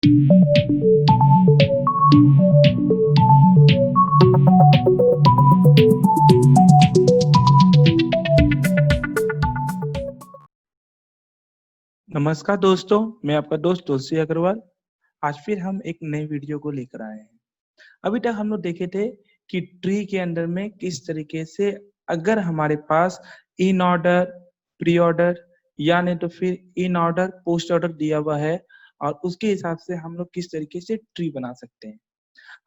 नमस्कार दोस्तों, मैं आपका दोस्त तुलसी अग्रवाल। आज फिर हम एक नई वीडियो को लेकर आए हैं। अभी तक हम लोग देखे थे कि ट्री के अंदर में किस तरीके से अगर हमारे पास इन ऑर्डर, प्री ऑर्डर या नहीं तो फिर इन ऑर्डर, पोस्ट ऑर्डर दिया हुआ है और उसके हिसाब से हम लोग किस तरीके से ट्री बना सकते हैं।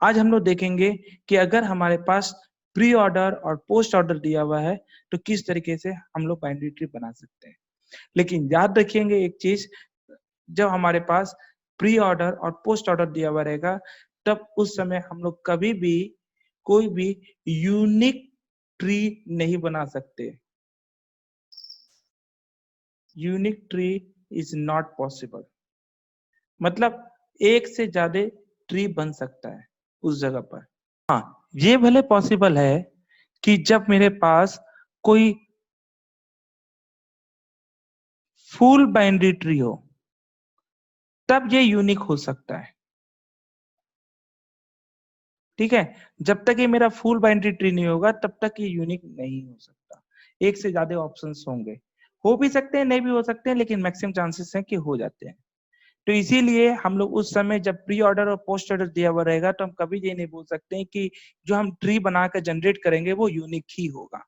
आज हम लोग देखेंगे कि अगर हमारे पास प्री ऑर्डर और पोस्ट ऑर्डर दिया हुआ है तो किस तरीके से हम लोग बाइनरी ट्री बना सकते हैं। लेकिन याद रखिएंगे एक चीज, जब हमारे पास प्री ऑर्डर और पोस्ट ऑर्डर दिया हुआ रहेगा तब उस समय हम लोग कभी भी कोई भी यूनिक ट्री नहीं बना सकते। Unique tree is not possible. मतलब एक से ज्यादा ट्री बन सकता है उस जगह पर। हाँ, ये भले पॉसिबल है कि जब मेरे पास कोई फुल बाइनरी ट्री हो तब ये यूनिक हो सकता है। ठीक है, जब तक ये मेरा फुल बाइनरी ट्री नहीं होगा तब तक ये यूनिक नहीं हो सकता। एक से ज्यादा ऑप्शंस होंगे, हो भी सकते हैं, नहीं भी हो सकते हैं, लेकिन मैक्सिमम चांसेस हैं कि हो जाते हैं। तो इसीलिए हम लोग उस समय जब प्री ऑर्डर और पोस्ट ऑर्डर दिया हुआ रहेगा तो हम कभी ये नहीं बोल सकते हैं कि जो हम ट्री बनाकर जनरेट करेंगे वो यूनिक ही होगा।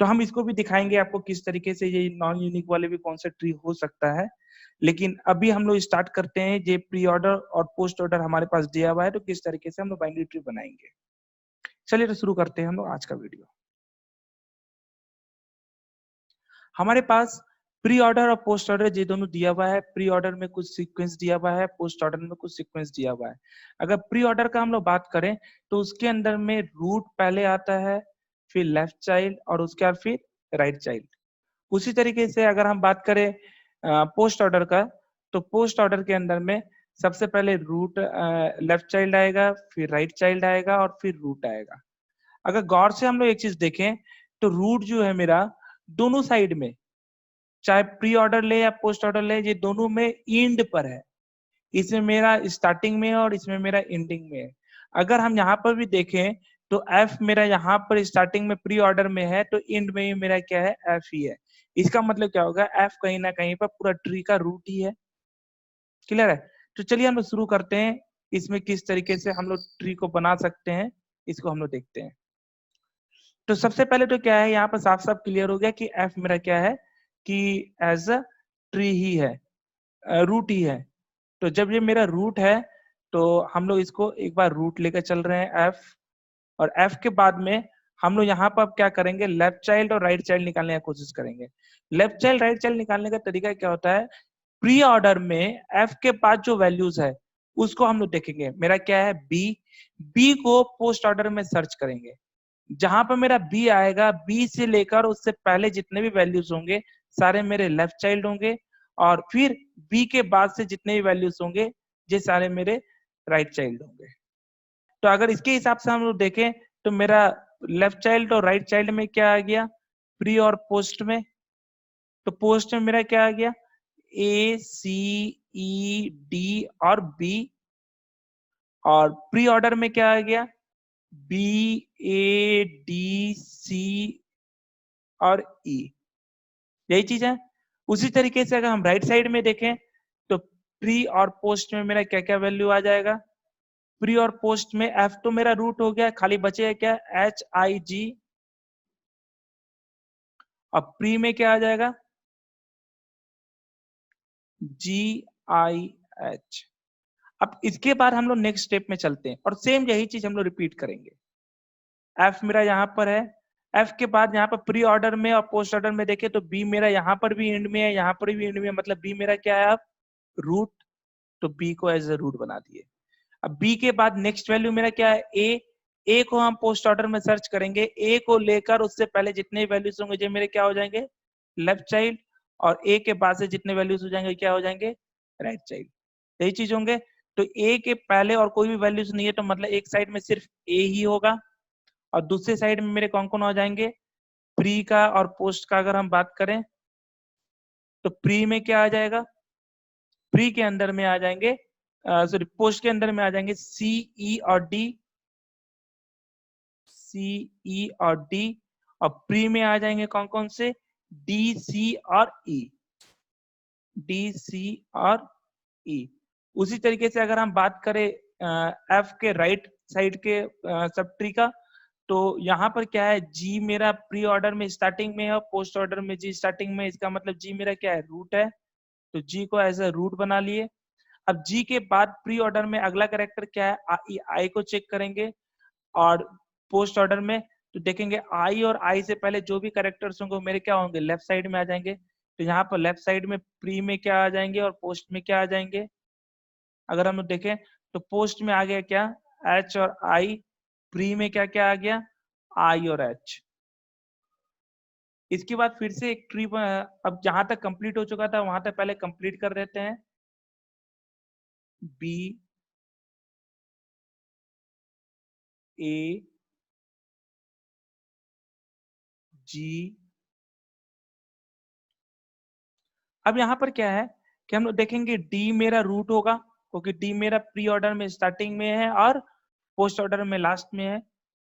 तो हम इसको भी दिखाएंगे आपको किस तरीके से ये नॉन यूनिक वाले भी कौन सा ट्री हो सकता है। लेकिन अभी हम लोग स्टार्ट करते हैं, ये प्री ऑर्डर और पोस्ट ऑर्डर हमारे पास दिया हुआ है तो किस तरीके से हम लोग बाइनरी ट्री बनाएंगे। चलिए तो शुरू करते हैं हम लोग आज का वीडियो। हमारे पास प्री ऑर्डर और पोस्ट ऑर्डर ये दोनों दिया हुआ है। प्री ऑर्डर में कुछ सीक्वेंस दिया हुआ है, पोस्ट ऑर्डर में कुछ सीक्वेंस दिया हुआ है। अगर प्री ऑर्डर का हम लोग बात करें तो उसके अंदर में रूट पहले आता है, फिर लेफ्ट चाइल्ड और उसके बाद फिर राइट चाइल्ड। उसी तरीके से अगर हम बात करें पोस्ट ऑर्डर का, तो पोस्ट ऑर्डर के अंदर में सबसे पहले रूट लेफ्ट चाइल्ड आएगा, फिर राइट चाइल्ड आएगा और फिर रूट आएगा। अगर गौर से हम लोग एक चीज देखें तो रूट जो है मेरा दोनों साइड में, चाहे प्री ऑर्डर ले या पोस्ट ऑर्डर ले, ये दोनों में इंड पर है। इसमें मेरा स्टार्टिंग में है और इसमें मेरा एंडिंग में है। अगर हम यहाँ पर भी देखें तो एफ मेरा यहाँ पर स्टार्टिंग में प्री ऑर्डर में है तो एंड में ही मेरा क्या है, एफ ही है। इसका मतलब क्या होगा, एफ कहीं ना कहीं पर पूरा ट्री का रूट ही है। क्लियर है? तो चलिए हम लोग शुरू करते हैं, इसमें किस तरीके से हम लोग ट्री को बना सकते हैं इसको हम लोग देखते हैं। तो सबसे पहले तो क्या है, यहाँ पर साफ साफ क्लियर हो गया कि एफ मेरा क्या है कि एज अ ट्री ही है, रूट ही है। तो जब ये मेरा रूट है तो हम लोग इसको एक बार रूट लेकर चल रहे हैं एफ, और एफ के बाद में हम लोग यहाँ पर अब क्या करेंगे, लेफ्ट चाइल्ड और राइट चाइल्ड निकालने की कोशिश करेंगे। लेफ्ट चाइल्ड राइट चाइल्ड निकालने का तरीका क्या होता है, प्री ऑर्डर में एफ के बाद जो वैल्यूज है उसको हम लोग देखेंगे। मेरा क्या है बी, बी को पोस्ट ऑर्डर में सर्च करेंगे। जहां पर मेरा बी आएगा, बी से लेकर उससे पहले जितने भी वैल्यूज होंगे सारे मेरे लेफ्ट चाइल्ड होंगे, और फिर बी के बाद से जितने भी वैल्यूज होंगे ये सारे मेरे राइट चाइल्ड होंगे। तो अगर इसके हिसाब से हम लोग देखें तो मेरा लेफ्ट चाइल्ड और राइट चाइल्ड में क्या आ गया, प्री और पोस्ट में। तो पोस्ट में मेरा क्या आ गया, ए सी ई डी और बी, और प्री ऑर्डर में क्या आ गया, बी ए डी सी और ई। यही चीज है। उसी तरीके से अगर हम राइट साइड में देखें तो प्री और पोस्ट में मेरा क्या क्या वैल्यू आ जाएगा। प्री और पोस्ट में एफ तो मेरा रूट हो गया, खाली बचेगा क्या, एच आई जी, और प्री में क्या आ जाएगा, जी आई एच। अब इसके बाद हम लोग नेक्स्ट स्टेप में चलते हैं और सेम यही चीज हम लोग रिपीट करेंगे। एफ मेरा यहाँ पर है, एफ के बाद यहाँ पर प्री ऑर्डर में और पोस्ट ऑर्डर में देखे तो बी मेरा यहाँ पर भी एंड में है, यहाँ पर भी एंड में है, मतलब बी मेरा क्या है अब, रूट। तो बी को एज ए रूट बना दिए। अब बी के बाद नेक्स्ट वैल्यू मेरा क्या है, ए को हम पोस्ट ऑर्डर में सर्च करेंगे। ए को लेकर उससे पहले जितने वैल्यूज होंगे जो मेरे क्या हो जाएंगे, लेफ्ट चाइल्ड, और ए के बाद से जितने वैल्यूज हो जाएंगे क्या हो जाएंगे, राइट चाइल्ड। यही चीज होंगे। तो ए के पहले और कोई भी वैल्यूज नहीं है तो मतलब एक साइड में सिर्फ ए ही होगा, और दूसरे साइड में मेरे कौन कौन हो जाएंगे, प्री का और पोस्ट का अगर हम बात करें तो प्री में क्या आ जाएगा, प्री के अंदर में आ जाएंगे सॉरी पोस्ट के अंदर में आ जाएंगे सी ई और डी, सी ई और डी, और प्री में आ जाएंगे कौन कौन से, डी सी और ई, डी सी और ई। उसी तरीके से अगर हम बात करें एफ के राइट साइड के सब ट्री का, तो यहाँ पर क्या है, जी मेरा प्री ऑर्डर में स्टार्टिंग में है और पोस्ट ऑर्डर में जी स्टार्टिंग में, इसका मतलब जी मेरा क्या है, रूट है, तो जी को एज ए रूट बना लिए। अब जी के बाद प्री ऑर्डर में अगला कैरेक्टर क्या है, आई को चेक करेंगे, और पोस्ट ऑर्डर में तो देखेंगे आई, और आई से पहले जो भी कैरेक्टर्स होंगे वो मेरे क्या होंगे, लेफ्ट साइड में आ जाएंगे। तो यहाँ पर लेफ्ट साइड में प्री में क्या आ जाएंगे और पोस्ट में क्या आ जाएंगे। अगर हम लोग देखें तो पोस्ट में आ गया क्या, एच और आई, प्री में क्या क्या आ गया, आई और एच। इसके बाद फिर से एक ट्री, अब जहां तक कंप्लीट हो चुका था वहां तक पहले कंप्लीट कर देते हैं, बी ए जी। अब यहाँ पर क्या है कि हम लोग देखेंगे डी मेरा रूट होगा, क्योंकि डी मेरा प्री ऑर्डर में स्टार्टिंग में है और पोस्ट ऑर्डर में लास्ट में है,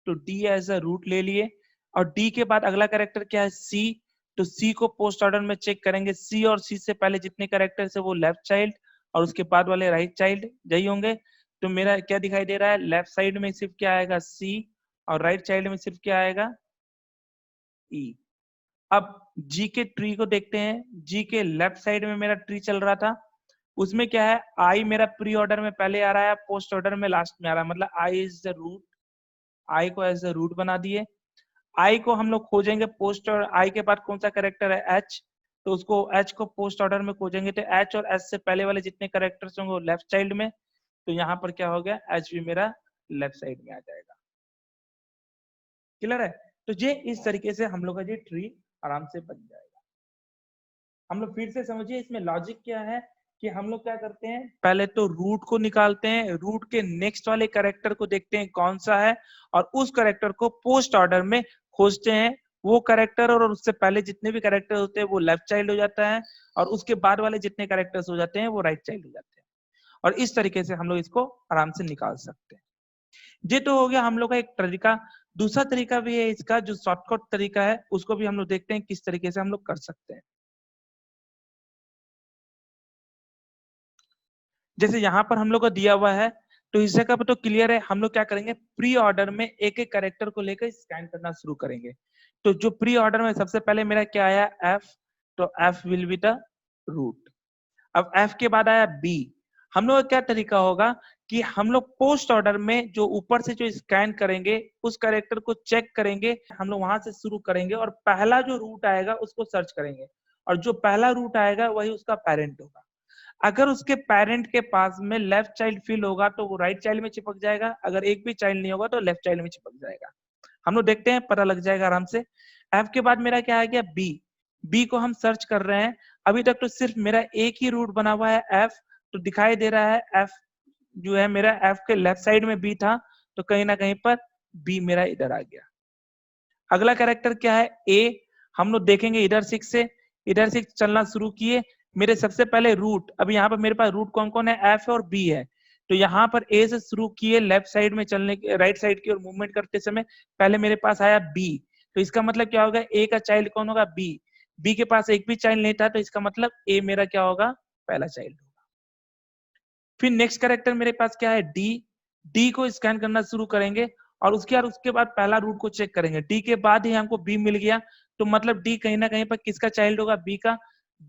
तो डी एज अ रूट ले लिए। और डी के बाद अगला कैरेक्टर क्या है, सी, तो सी को पोस्ट ऑर्डर में चेक करेंगे, सी और सी से पहले जितने कैरेक्टर है वो लेफ्ट चाइल्ड और उसके बाद वाले राइट चाइल्ड यही होंगे। तो मेरा क्या दिखाई दे रहा है, लेफ्ट साइड में सिर्फ क्या आएगा, सी, और राइट साइड में सिर्फ क्या आएगा, ई। अब जी के ट्री को देखते हैं, जी के लेफ्ट साइड में मेरा ट्री चल रहा था, उसमें क्या है, आई मेरा प्री ऑर्डर में पहले आ रहा है, पोस्ट ऑर्डर में लास्ट में आ रहा है, मतलब आई इज द रूट, आई को एज द रूट बना दिए। आई को हम लोग खोजेंगे पोस्ट, और आई के बाद कौन सा करेक्टर है, एच, तो उसको एच को पोस्ट ऑर्डर में खोजेंगे, तो एच और एच से पहले वाले जितने करेक्टर्स होंगे वो लेफ्ट चाइल्ड में, तो यहाँ पर क्या हो गया, एच भी मेरा लेफ्ट साइड में आ जाएगा। क्लियर है। तो ये इस तरीके से हम लोग का ये ट्री आराम से बन जाएगा। हम लोग फिर से समझिए इसमें लॉजिक क्या है, कि हम लोग क्या करते हैं, पहले तो रूट को निकालते हैं, रूट के नेक्स्ट वाले कैरेक्टर को देखते हैं कौन सा है, और उस कैरेक्टर को पोस्ट ऑर्डर में खोजते हैं, वो कैरेक्टर और उससे पहले जितने भी कैरेक्टर होते हैं वो लेफ्ट चाइल्ड हो जाता है, और उसके बाद वाले जितने कैरेक्टर्स हो जाते हैं वो राइट चाइल्ड हो जाते हैं। और इस तरीके से हम लोग इसको आराम से निकाल सकते हैं। ये तो हो गया हम लोग का एक तरीका। दूसरा तरीका भी है इसका, जो शॉर्टकट तरीका है, उसको भी हम लोग देखते हैं किस तरीके से हम लोग कर सकते हैं। जैसे यहाँ पर हम लोग को दिया हुआ है, तो इस जगह पर तो क्लियर है, हम लोग क्या करेंगे, प्री ऑर्डर में एक एक कैरेक्टर को लेकर स्कैन करना शुरू करेंगे। तो जो प्री ऑर्डर में सबसे पहले मेरा क्या आया, एफ, तो F will be the root. अब एफ के बाद आया बी। हम लोग का क्या तरीका होगा कि हम लोग पोस्ट ऑर्डर में जो ऊपर से जो स्कैन करेंगे उस कैरेक्टर को चेक करेंगे, हम लोग वहां से शुरू करेंगे और पहला जो रूट आएगा उसको सर्च करेंगे, और जो पहला रूट आएगा वही उसका पेरेंट होगा। अगर उसके पेरेंट के पास में लेफ्ट चाइल्ड फिल होगा तो वो राइट चाइल्ड में चिपक जाएगा, अगर एक भी चाइल्ड नहीं होगा तो लेफ्ट चाइल्ड में चिपक जाएगा। हम लोग देखते हैं, पता लग जाएगा आराम से। एफ के बाद मेरा क्या आ गया, बी। बी को हम सर्च कर रहे हैं, अभी तक तो सिर्फ मेरा एक ही रूट बना हुआ है एफ, तो दिखाई दे रहा है एफ जो है मेरा एफ के लेफ्ट साइड में बी था, तो कहीं ना कहीं पर बी मेरा इधर आ गया। अगला कैरेक्टर क्या है, ए। हम लोग देखेंगे इधर सिक्स से, इधर सिक्स चलना शुरू किए, मेरे सबसे पहले रूट, अभी यहाँ पर मेरे पास रूट कौन कौन है, एफ और बी है, तो यहाँ पर ए से शुरू किए, लेफ्ट साइड में चलने के, राइट साइड की ओर मूवमेंट करते समय पहले मेरे पास आया बी, तो इसका मतलब क्या होगा, ए का चाइल्ड कौन होगा, बी। बी के पास एक भी चाइल्ड नहीं था, तो इसका मतलब ए मेरा क्या होगा, पहला चाइल्ड होगा। फिर नेक्स्ट कैरेक्टर मेरे पास क्या है, डी। डी को स्कैन करना शुरू करेंगे, और उसके बाद पहला रूट को चेक करेंगे, डी के बाद ही हमको बी मिल गया, तो मतलब डी कहीं ना कहीं पर किसका चाइल्ड होगा, बी का।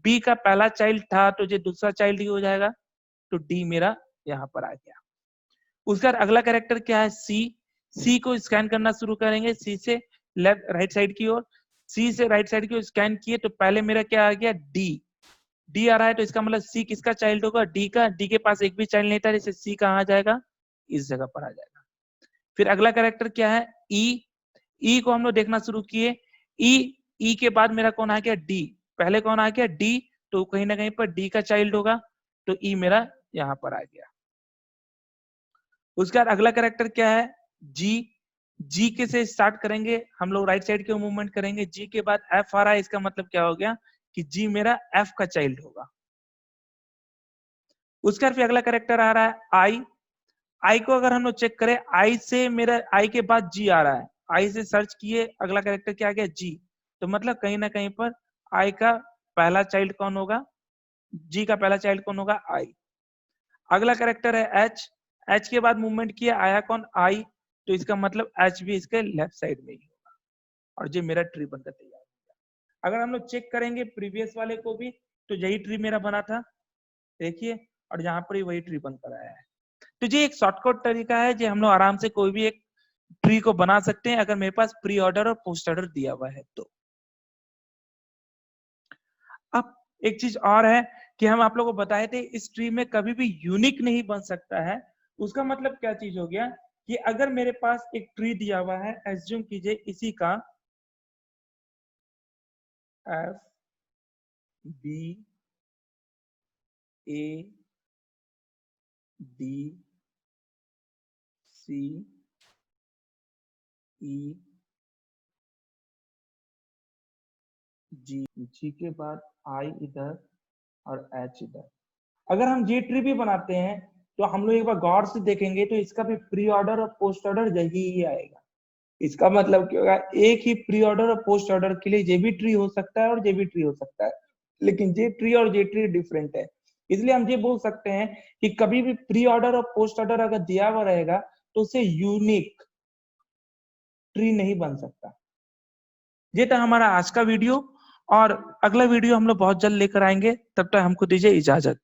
बी का पहला चाइल्ड था तो ये दूसरा चाइल्ड ही हो जाएगा, तो डी मेरा यहाँ पर आ गया। उसके बाद अगला कैरेक्टर क्या है, सी। सी को स्कैन करना शुरू करेंगे, सी से लेफ्ट राइट साइड की ओर, सी से राइट साइड की ओर स्कैन किए तो पहले मेरा क्या आ गया, डी। डी आ रहा है तो इसका मतलब सी किसका चाइल्ड होगा, डी का। डी के पास एक भी चाइल्ड नहीं था, जैसे सी कहाँ आ जाएगा, इस जगह पर आ जाएगा। फिर अगला कैरेक्टर क्या है, ई। ई को हम लोग देखना शुरू किए, ई। ई के बाद मेरा कौन आ गया, डी। पहले कौन आ गया, डी, तो कहीं ना कहीं पर डी का चाइल्ड होगा, तो ई मेरा यहाँ पर आ गया। उसके बाद अगला कैरेक्टर क्या है, जी। जी के से स्टार्ट करेंगे हम लोग, राइट साइड के मूवमेंट करेंगे, जी के बाद एफ आ रहा है, इसका मतलब क्या हो गया कि जी मेरा एफ का चाइल्ड होगा। उसके बाद फिर अगला कैरेक्टर आ रहा है आई। आई को अगर हम लोग चेक करें, आई से मेरा आई के बाद जी आ रहा है, आई से सर्च किए अगला कैरेक्टर क्या आ गया जी। तो मतलब कहीं ना कहीं पर आई का पहला चाइल्ड कौन होगा, जी का पहला चाइल्ड कौन होगा, आई। अगला कैरेक्टर है एच। एच के बाद मूवमेंट किया, आया कौन, आई। तो इसका मतलब एच भी इसके लेफ्ट साइड में ही होगा, और ये मेरा ट्री बनकर तैयार हो गया। अगर हम लोग चेक करेंगे प्रीवियस वाले को भी, तो यही ट्री मेरा बना था, देखिए, और यहाँ पर ही वही ट्री बनकर आया है। तो ये एक शॉर्टकट तरीका है, जो हम लोग आराम से कोई भी एक ट्री को बना सकते हैं अगर मेरे पास प्री ऑर्डर और पोस्ट ऑर्डर दिया हुआ है तो। अब एक चीज और है कि हम आप लोगों को बताए थे इस ट्री में कभी भी यूनिक नहीं बन सकता है। उसका मतलब क्या चीज हो गया कि अगर मेरे पास एक ट्री दिया हुआ है, एज्यूम कीजिए इसी का F B A D C E G, G के बाद आई इधर और एच इधर। अगर हम जी ट्री भी बनाते हैं तो हम लोग एक बार गौर से देखेंगे तो इसका भी प्री ऑर्डर और पोस्ट ऑर्डर यही ही आएगा। इसका मतलब क्या होगा, एक ही प्री ऑर्डर और पोस्ट ऑर्डर के लिए ये भी ट्री हो सकता है और ये भी ट्री हो सकता है, लेकिन ये ट्री और ये ट्री डिफरेंट है। इसलिए हम ये बोल सकते हैं कि कभी भी प्री ऑर्डर और पोस्ट ऑर्डर अगर दिया हुआ रहेगा तो उसे यूनिक ट्री नहीं बन सकता। ये था हमारा आज का वीडियो, और अगला वीडियो हम लोग बहुत जल्द लेकर आएंगे। तब तक हमको दीजिए इजाजत।